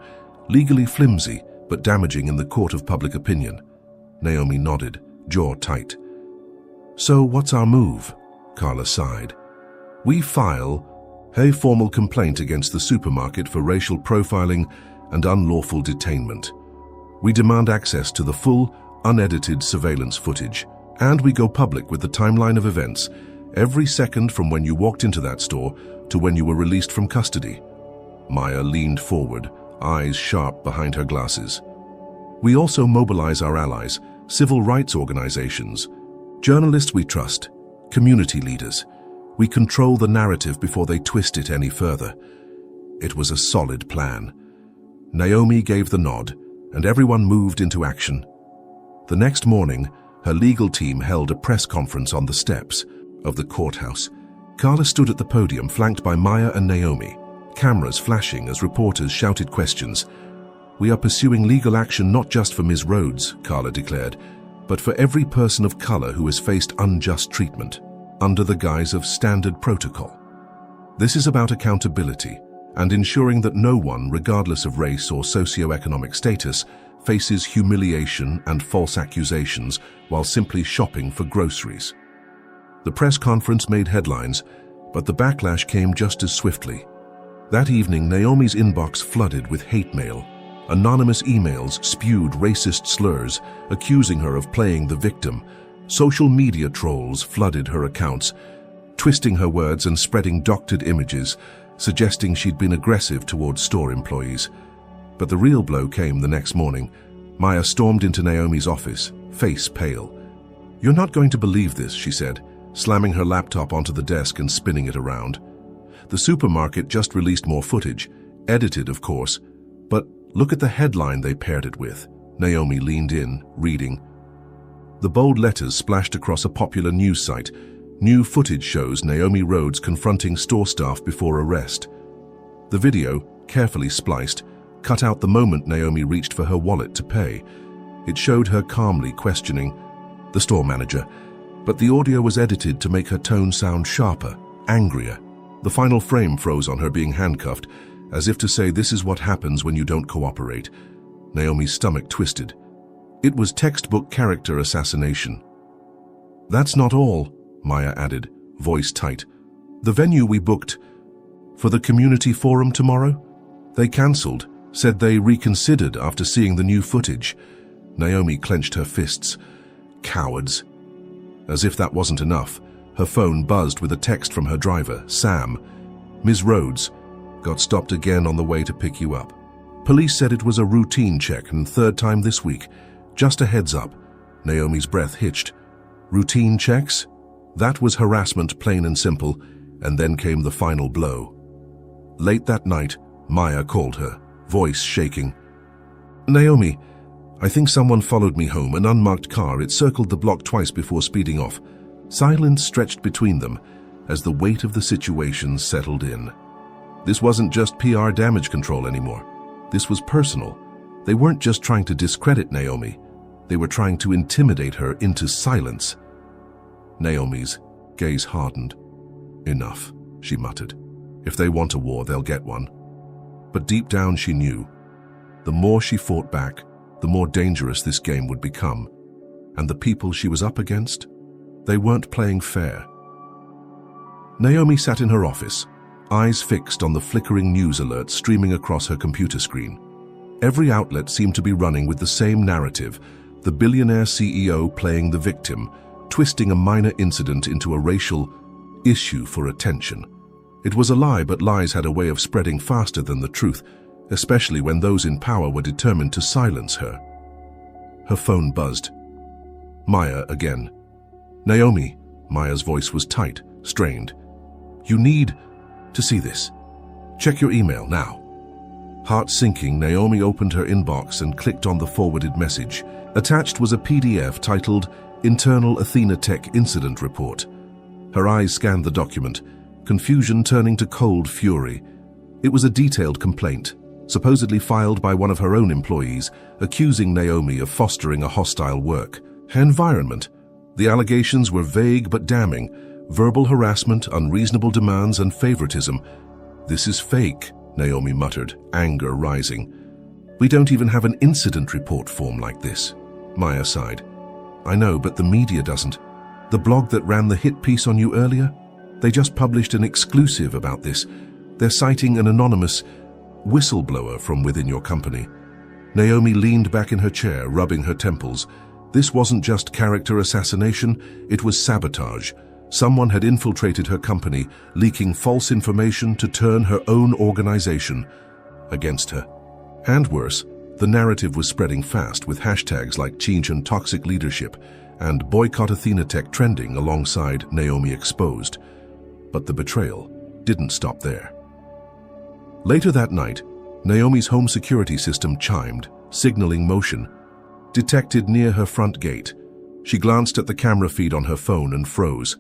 legally flimsy but damaging in the court of public opinion." Naomi nodded, jaw tight. "So what's our move?" Carla sighed. "We file a formal complaint against the supermarket for racial profiling and unlawful detainment. We demand access to the full, unedited surveillance footage, and we go public with the timeline of events, every second from when you walked into that store to when you were released from custody." Maya leaned forward, eyes sharp behind her glasses. "We also mobilize our allies, civil rights organizations, journalists we trust, community leaders. We control the narrative before they twist it any further." It was a solid plan. Naomi gave the nod, and everyone moved into action. The next morning, her legal team held a press conference on the steps of the courthouse. Carla stood at the podium, flanked by Maya and Naomi, cameras flashing as reporters shouted questions. "We are pursuing legal action not just for Ms. Rhodes," Carla declared, "but for every person of color who has faced unjust treatment, under the guise of standard protocol. This is about accountability and ensuring that no one, regardless of race or socioeconomic status, faces humiliation and false accusations while simply shopping for groceries." The press conference made headlines, but the backlash came just as swiftly. That evening, Naomi's inbox flooded with hate mail. Anonymous emails spewed racist slurs, accusing her of playing the victim, Social media trolls flooded her accounts, twisting her words and spreading doctored images, suggesting she'd been aggressive towards store employees. But the real blow came the next morning. Maya stormed into Naomi's office, face pale. "You're not going to believe this," she said, slamming her laptop onto the desk and spinning it around. "The supermarket just released more footage, edited, of course, but look at the headline they paired it with." Naomi leaned in, reading. The bold letters splashed across a popular news site. New footage shows Naomi Rhodes confronting store staff before arrest. The video, carefully spliced, cut out the moment Naomi reached for her wallet to pay. It showed her calmly questioning the store manager, but the audio was edited to make her tone sound sharper, angrier. The final frame froze on her being handcuffed, as if to say, "This is what happens when you don't cooperate." Naomi's stomach twisted. It was textbook character assassination. "That's not all," Maya added, voice tight. "The venue we booked for the community forum tomorrow? They cancelled, said they reconsidered after seeing the new footage." Naomi clenched her fists. Cowards. As if that wasn't enough, her phone buzzed with a text from her driver, Sam. "Ms. Rhodes, got stopped again on the way to pick you up. Police said it was a routine check and third time this week. Just a heads up." Naomi's breath hitched. Routine checks? That was harassment, plain and simple, and then came the final blow. Late that night, Maya called her, voice shaking. "Naomi, I think someone followed me home, an unmarked car. It circled the block twice before speeding off." Silence stretched between them as the weight of the situation settled in. This wasn't just PR damage control anymore. This was personal. They weren't just trying to discredit Naomi. They were trying to intimidate her into silence. Naomi's gaze hardened. "Enough," she muttered. "If they want a war, they'll get one." But deep down she knew, the more she fought back, the more dangerous this game would become. And the people she was up against, they weren't playing fair. Naomi sat in her office, eyes fixed on the flickering news alerts streaming across her computer screen. Every outlet seemed to be running with the same narrative, the billionaire CEO playing the victim, twisting a minor incident into a racial issue for attention. It was a lie, but lies had a way of spreading faster than the truth, especially when those in power were determined to silence her. Her phone buzzed. Maya again. "Naomi," Maya's voice was tight, strained. "You need to see this. Check your email now." Heart sinking, Naomi opened her inbox and clicked on the forwarded message. Attached was a PDF titled Internal Athena Tech Incident Report. Her eyes scanned the document, confusion turning to cold fury. It was a detailed complaint, supposedly filed by one of her own employees, accusing Naomi of fostering a hostile work environment. The allegations were vague but damning: verbal harassment, unreasonable demands, and favoritism. "This is fake," Naomi muttered, anger rising. "We don't even have an incident report form like this." Maya sighed. "I know, but the media doesn't. The blog that ran the hit piece on you earlier? They just published an exclusive about this. They're citing an anonymous whistleblower from within your company." Naomi leaned back in her chair, rubbing her temples. This wasn't just character assassination, it was sabotage. Someone had infiltrated her company, leaking false information to turn her own organization against her. And worse, the narrative was spreading fast, with hashtags like Change and Toxic Leadership and Boycott Athena Tech trending alongside Naomi Exposed. But the betrayal didn't stop there. Later that night, Naomi's home security system chimed, signaling motion. Detected near her front gate. She glanced at the camera feed on her phone and froze.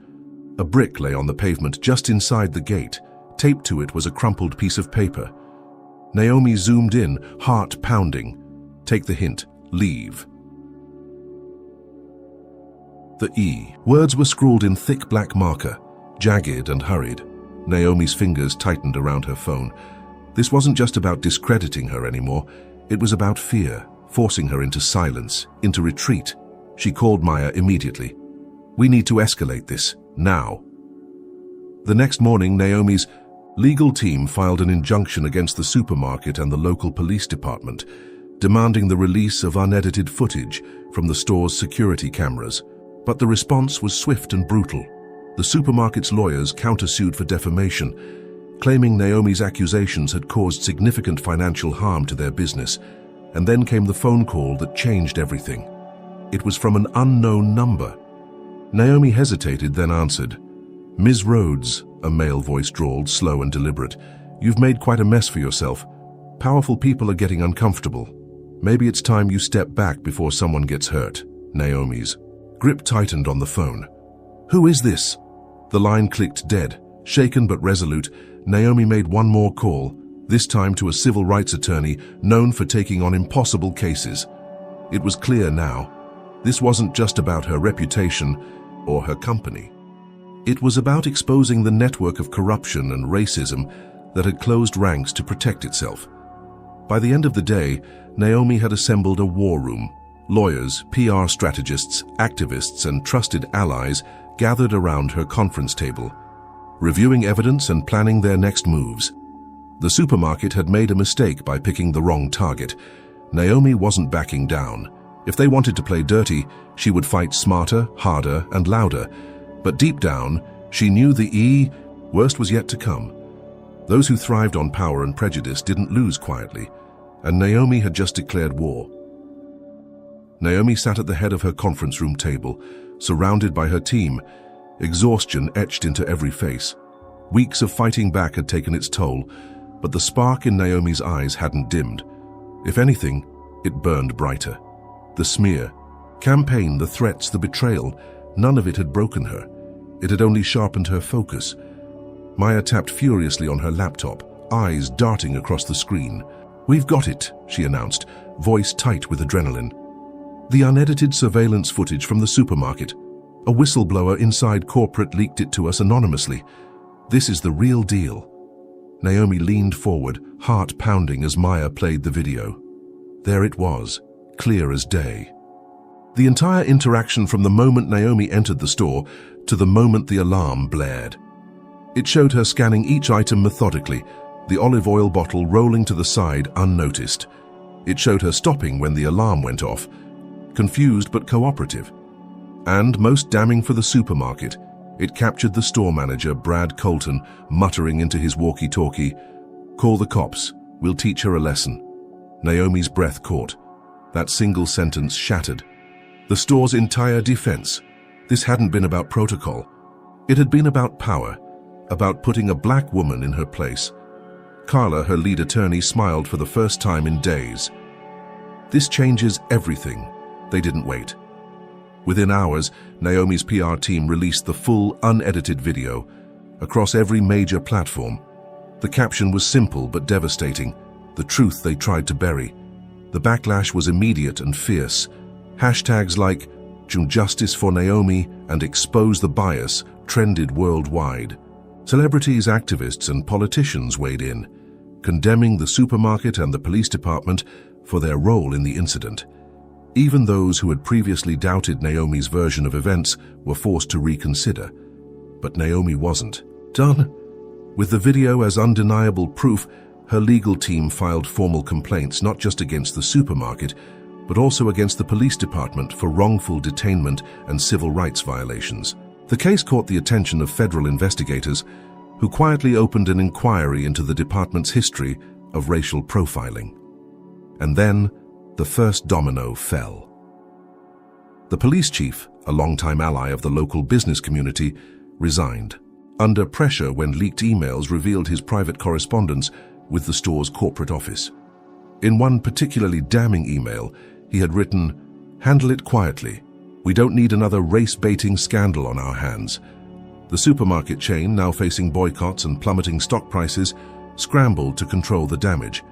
A brick lay on the pavement just inside the gate. Taped to it was a crumpled piece of paper. Naomi zoomed in, heart pounding. Take the hint. Leave. The E. Words were scrawled in thick black marker, jagged and hurried. Naomi's fingers tightened around her phone. This wasn't just about discrediting her anymore. It was about fear, forcing her into silence, into retreat. She called Maya immediately. "We need to escalate this, now." The next morning, Naomi's legal team filed an injunction against the supermarket and the local police department, demanding the release of unedited footage from the store's security cameras. But the response was swift and brutal. The supermarket's lawyers countersued for defamation, claiming Naomi's accusations had caused significant financial harm to their business. And then came the phone call that changed everything. It was from an unknown number. Naomi hesitated, then answered. "Ms. Rhodes," a male voice drawled, slow and deliberate, "you've made quite a mess for yourself. Powerful people are getting uncomfortable. Maybe it's time you step back before someone gets hurt." Naomi's grip tightened on the phone. "Who is this?" The line clicked dead. Shaken but resolute, Naomi made one more call, this time to a civil rights attorney known for taking on impossible cases. It was clear now. This wasn't just about her reputation or her company. It was about exposing the network of corruption and racism that had closed ranks to protect itself. By the end of the day, Naomi had assembled a war room. Lawyers, PR strategists, activists, and trusted allies gathered around her conference table, reviewing evidence and planning their next moves. The supermarket had made a mistake by picking the wrong target. Naomi wasn't backing down. If they wanted to play dirty, she would fight smarter, harder, and louder. But deep down, she knew the worst was yet to come. Those who thrived on power and prejudice didn't lose quietly, and Naomi had just declared war. Naomi sat at the head of her conference room table, surrounded by her team, exhaustion etched into every face. Weeks of fighting back had taken its toll, but the spark in Naomi's eyes hadn't dimmed. If anything, it burned brighter. The smear, campaign, the threats, the betrayal, none of it had broken her. It had only sharpened her focus. Maya tapped furiously on her laptop, eyes darting across the screen. "We've got it," she announced, voice tight with adrenaline. "The unedited surveillance footage from the supermarket. A whistleblower inside corporate leaked it to us anonymously. This is the real deal." Naomi leaned forward, heart pounding as Maya played the video. There it was, clear as day. The entire interaction from the moment Naomi entered the store to the moment the alarm blared. It showed her scanning each item methodically, the olive oil bottle rolling to the side unnoticed. It showed her stopping when the alarm went off, confused but cooperative. And, most damning for the supermarket, it captured the store manager, Brad Colton, muttering into his walkie-talkie, "Call the cops, we'll teach her a lesson." Naomi's breath caught. That single sentence shattered the store's entire defense. This hadn't been about protocol. It had been about power, about putting a black woman in her place. Carla, her lead attorney, smiled for the first time in days. "This changes everything." They didn't wait. Within hours, Naomi's PR team released the full, unedited video across every major platform. The caption was simple but devastating, the truth they tried to bury. The backlash was immediate and fierce. Hashtags like "Justice for Naomi" and "Expose the Bias" trended worldwide. Celebrities, activists, and politicians weighed in, condemning the supermarket and the police department for their role in the incident. Even those who had previously doubted Naomi's version of events were forced to reconsider. But Naomi wasn't done. With the video as undeniable proof, her legal team filed formal complaints not just against the supermarket, but also against the police department for wrongful detainment and civil rights violations. The case caught the attention of federal investigators, who quietly opened an inquiry into the department's history of racial profiling. And then, the first domino fell. The police chief, a longtime ally of the local business community, resigned, under pressure when leaked emails revealed his private correspondence with the store's corporate office. In one particularly damning email, he had written, "Handle it quietly. We don't need another race-baiting scandal on our hands." The supermarket chain, now facing boycotts and plummeting stock prices, scrambled to control the damage.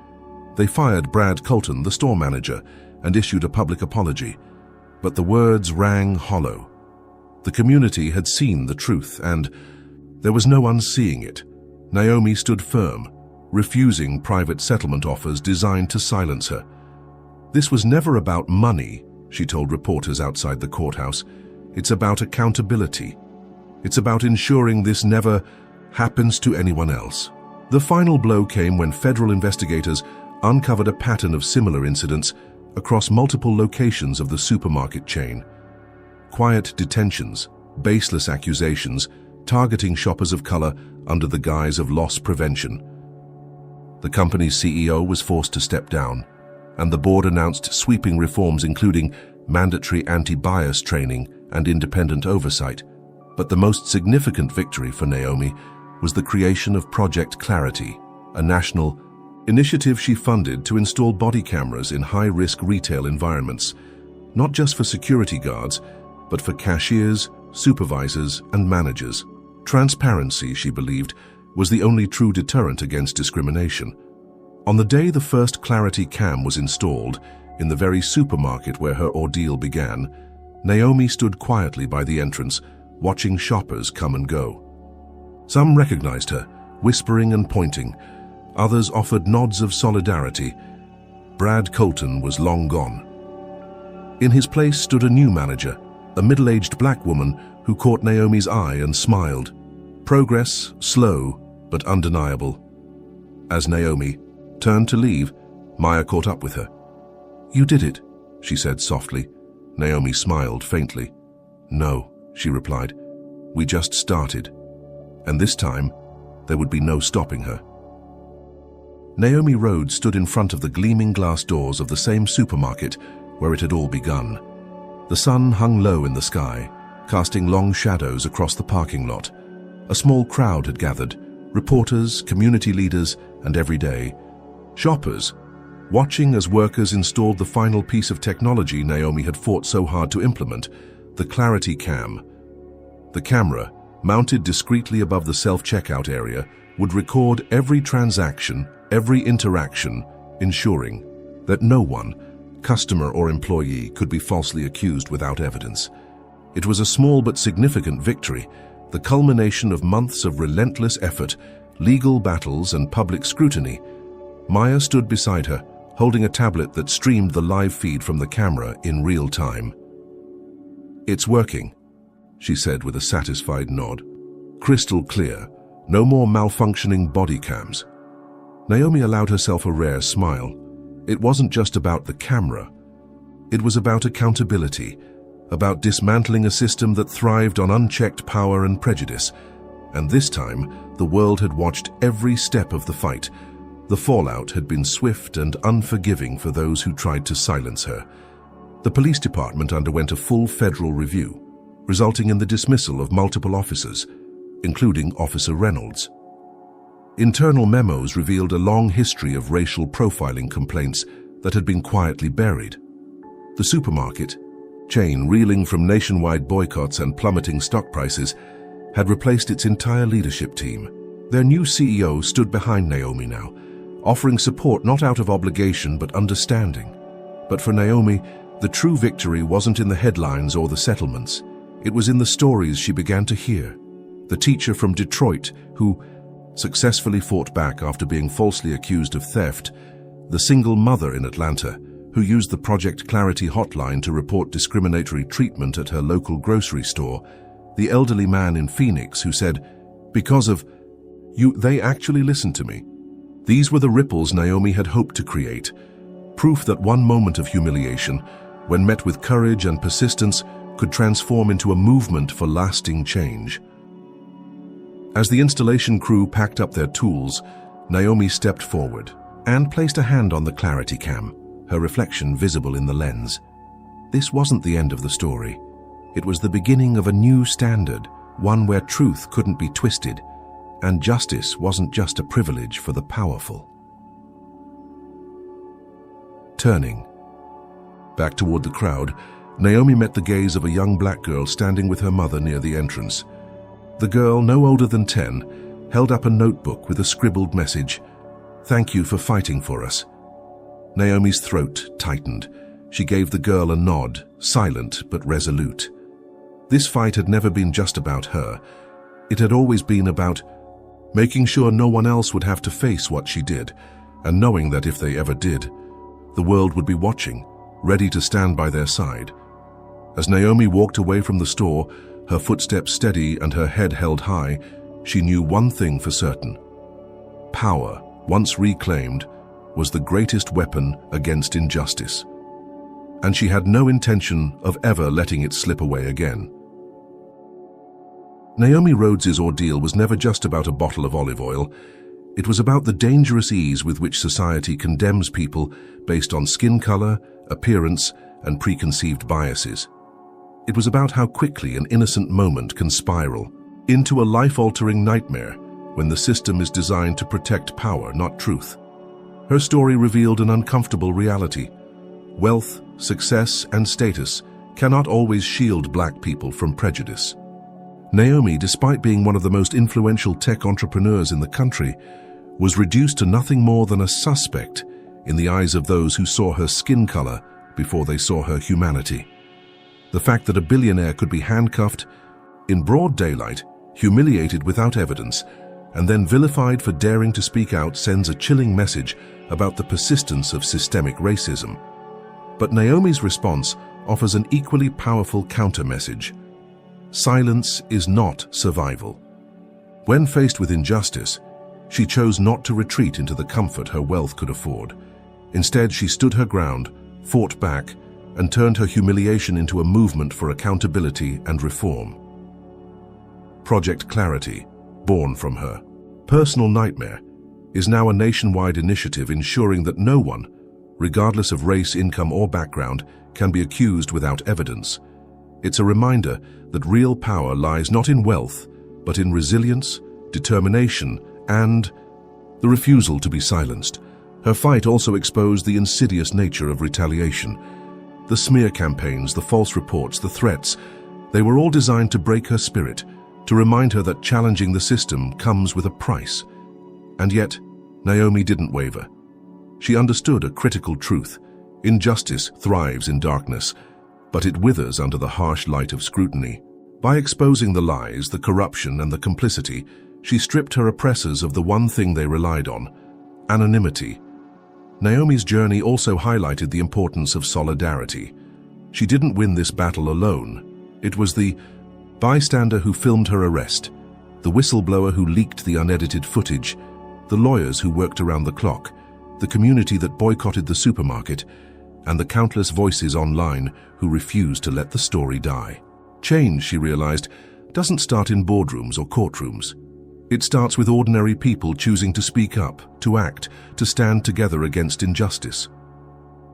They fired Brad Colton, the store manager, and issued a public apology. But the words rang hollow. The community had seen the truth, and there was no unseeing it. Naomi stood firm, refusing private settlement offers designed to silence her. "This was never about money," she told reporters outside the courthouse. "It's about accountability. It's about ensuring this never happens to anyone else." The final blow came when federal investigators uncovered a pattern of similar incidents across multiple locations of the supermarket chain. quiet detentions, baseless accusations, targeting shoppers of color under the guise of loss prevention. The company's CEO was forced to step down, and the board announced sweeping reforms including mandatory anti-bias training and independent oversight. But the most significant victory for Naomi was the creation of Project Clarity, a national initiative she funded to install body cameras in high-risk retail environments, not just for security guards, but for cashiers, supervisors, and managers. Transparency, she believed, was the only true deterrent against discrimination. On the day the first Clarity cam was installed, in the very supermarket where her ordeal began, Naomi stood quietly by the entrance, watching shoppers come and go. Some recognized her, whispering and pointing. Others offered nods of solidarity. Brad Colton was long gone. In his place stood a new manager, a middle-aged black woman who caught Naomi's eye and smiled. Progress, slow but undeniable. As Naomi turned to leave, Maya caught up with her. "You did it," she said softly. Naomi smiled faintly. "No," she replied. "We just started." And this time, there would be no stopping her. Naomi Rhodes stood in front of the gleaming glass doors of the same supermarket where it had all begun. The sun hung low in the sky, casting long shadows across the parking lot. A small crowd had gathered, reporters, community leaders, and everyday shoppers, watching as workers installed the final piece of technology Naomi had fought so hard to implement, the Clarity Cam. The camera, mounted discreetly above the self-checkout area, would record every transaction, every interaction, ensuring that no one, customer or employee, could be falsely accused without evidence. It was a small but significant victory, the culmination of months of relentless effort, legal battles, and public scrutiny. Maya stood beside her, holding a tablet that streamed the live feed from the camera in real time. "It's working," she said with a satisfied nod. "Crystal clear. No more malfunctioning body cams." Naomi allowed herself a rare smile. It wasn't just about the camera. It was about accountability, about dismantling a system that thrived on unchecked power and prejudice. And this time, the world had watched every step of the fight. The fallout had been swift and unforgiving for those who tried to silence her. The police department underwent a full federal review, resulting in the dismissal of multiple officers, including Officer Reynolds. Internal memos revealed a long history of racial profiling complaints that had been quietly buried. The supermarket chain, reeling from nationwide boycotts and plummeting stock prices, had replaced its entire leadership team. Their new CEO stood behind Naomi now, offering support not out of obligation but understanding. But for Naomi, the true victory wasn't in the headlines or the settlements. It was in the stories she began to hear. The teacher from Detroit who successfully fought back after being falsely accused of theft, the single mother in Atlanta who used the Project Clarity hotline to report discriminatory treatment at her local grocery store, the elderly man in Phoenix who said, "Because of you, they actually listened to me." These were the ripples Naomi had hoped to create, proof that one moment of humiliation, when met with courage and persistence, could transform into a movement for lasting change. As the installation crew packed up their tools, Naomi stepped forward and placed a hand on the Clarity Cam, her reflection visible in the lens. This wasn't the end of the story. It was the beginning of a new standard, one where truth couldn't be twisted, and justice wasn't just a privilege for the powerful. Turning back toward the crowd, Naomi met the gaze of a young black girl standing with her mother near the entrance. The girl, no older than 10, held up a notebook with a scribbled message, "Thank you for fighting for us." Naomi's throat tightened. She gave the girl a nod, silent but resolute. This fight had never been just about her. It had always been about making sure no one else would have to face what she did, and knowing that if they ever did, the world would be watching, ready to stand by their side. As Naomi walked away from the store, her footsteps steady and her head held high, she knew one thing for certain. Power, once reclaimed, was the greatest weapon against injustice. and she had no intention of ever letting it slip away again. Naomi Rhodes's ordeal was never just about a bottle of olive oil. It was about the dangerous ease with which society condemns people based on skin color, appearance, and preconceived biases. It was about how quickly an innocent moment can spiral into a life-altering nightmare when the system is designed to protect power, not truth. Her story revealed an uncomfortable reality. Wealth, success, and status cannot always shield black people from prejudice. Naomi, despite being one of the most influential tech entrepreneurs in the country, was reduced to nothing more than a suspect in the eyes of those who saw her skin color before they saw her humanity. The fact that a billionaire could be handcuffed in broad daylight, humiliated without evidence, and then vilified for daring to speak out sends a chilling message about the persistence of systemic racism. But Naomi's response offers an equally powerful counter-message. Silence is not survival. When faced with injustice, she chose not to retreat into the comfort her wealth could afford. Instead, she stood her ground, fought back, and turned her humiliation into a movement for accountability and reform. Project Clarity, born from her personal nightmare, is now a nationwide initiative ensuring that no one, regardless of race, income, or background, can be accused without evidence. It's a reminder that real power lies not in wealth, but in resilience, determination, and the refusal to be silenced. Her fight also exposed the insidious nature of retaliation. The smear campaigns, the false reports, the threats, they were all designed to break her spirit, to remind her that challenging the system comes with a price. And yet, Naomi didn't waver. She understood a critical truth. Injustice thrives in darkness, but it withers under the harsh light of scrutiny. By exposing the lies, the corruption, and the complicity, she stripped her oppressors of the one thing they relied on: anonymity. Naomi's journey also highlighted the importance of solidarity. She didn't win this battle alone. It was the bystander who filmed her arrest, the whistleblower who leaked the unedited footage, the lawyers who worked around the clock, the community that boycotted the supermarket, and the countless voices online who refused to let the story die. Change, she realized, doesn't start in boardrooms or courtrooms. It starts with ordinary people choosing to speak up, to act, to stand together against injustice.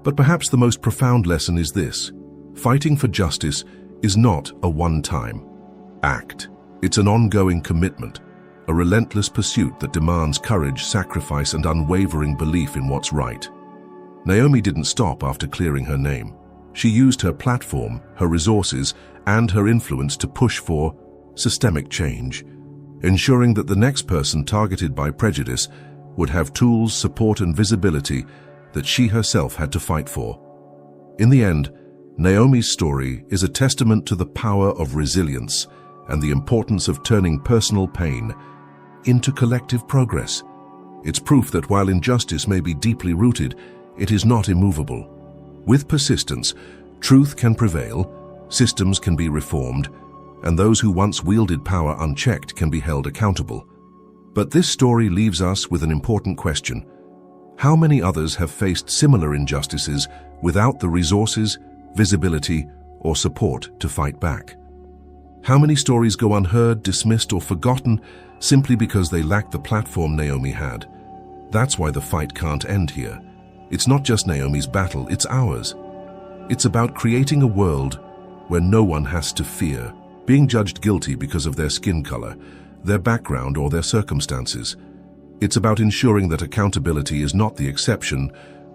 But perhaps the most profound lesson is this: fighting for justice is not a one-time act. It's an ongoing commitment, a relentless pursuit that demands courage, sacrifice, and unwavering belief in what's right. Naomi didn't stop after clearing her name. She used her platform, her resources, and her influence to push for systemic change, ensuring that the next person targeted by prejudice would have tools, support, and visibility that she herself had to fight for. In the end, Naomi's story is a testament to the power of resilience and the importance of turning personal pain into collective progress. It's proof that while injustice may be deeply rooted, it is not immovable. With persistence, truth can prevail, systems can be reformed, and those who once wielded power unchecked can be held accountable. But this story leaves us with an important question. How many others have faced similar injustices without the resources, visibility, or support to fight back? How many stories go unheard, dismissed, or forgotten simply because they lack the platform Naomi had? That's why the fight can't end here. It's not just Naomi's battle, it's ours. It's about creating a world where no one has to fear being judged guilty because of their skin color, their background, or their circumstances. It's about ensuring that accountability is not the exception,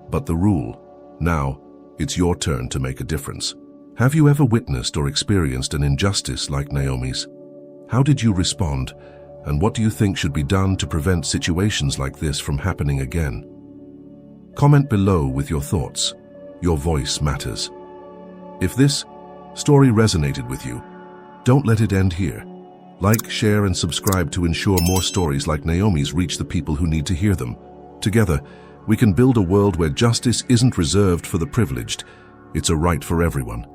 but the rule. Now, it's your turn to make a difference. Have you ever witnessed or experienced an injustice like Naomi's? How did you respond, and what do you think should be done to prevent situations like this from happening again? Comment below with your thoughts. Your voice matters. If this story resonated with you, don't let it end here. Like, share, and subscribe to ensure more stories like Naomi's reach the people who need to hear them. Together, we can build a world where justice isn't reserved for the privileged. It's a right for everyone.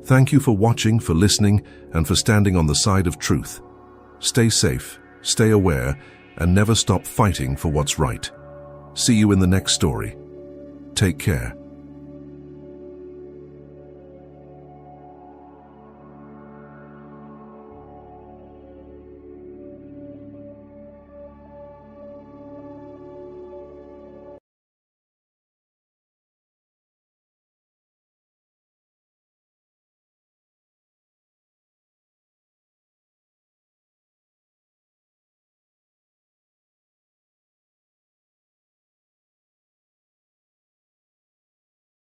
Thank you for watching, for listening, and for standing on the side of truth. Stay safe, stay aware, and never stop fighting for what's right. See you in the next story. Take care.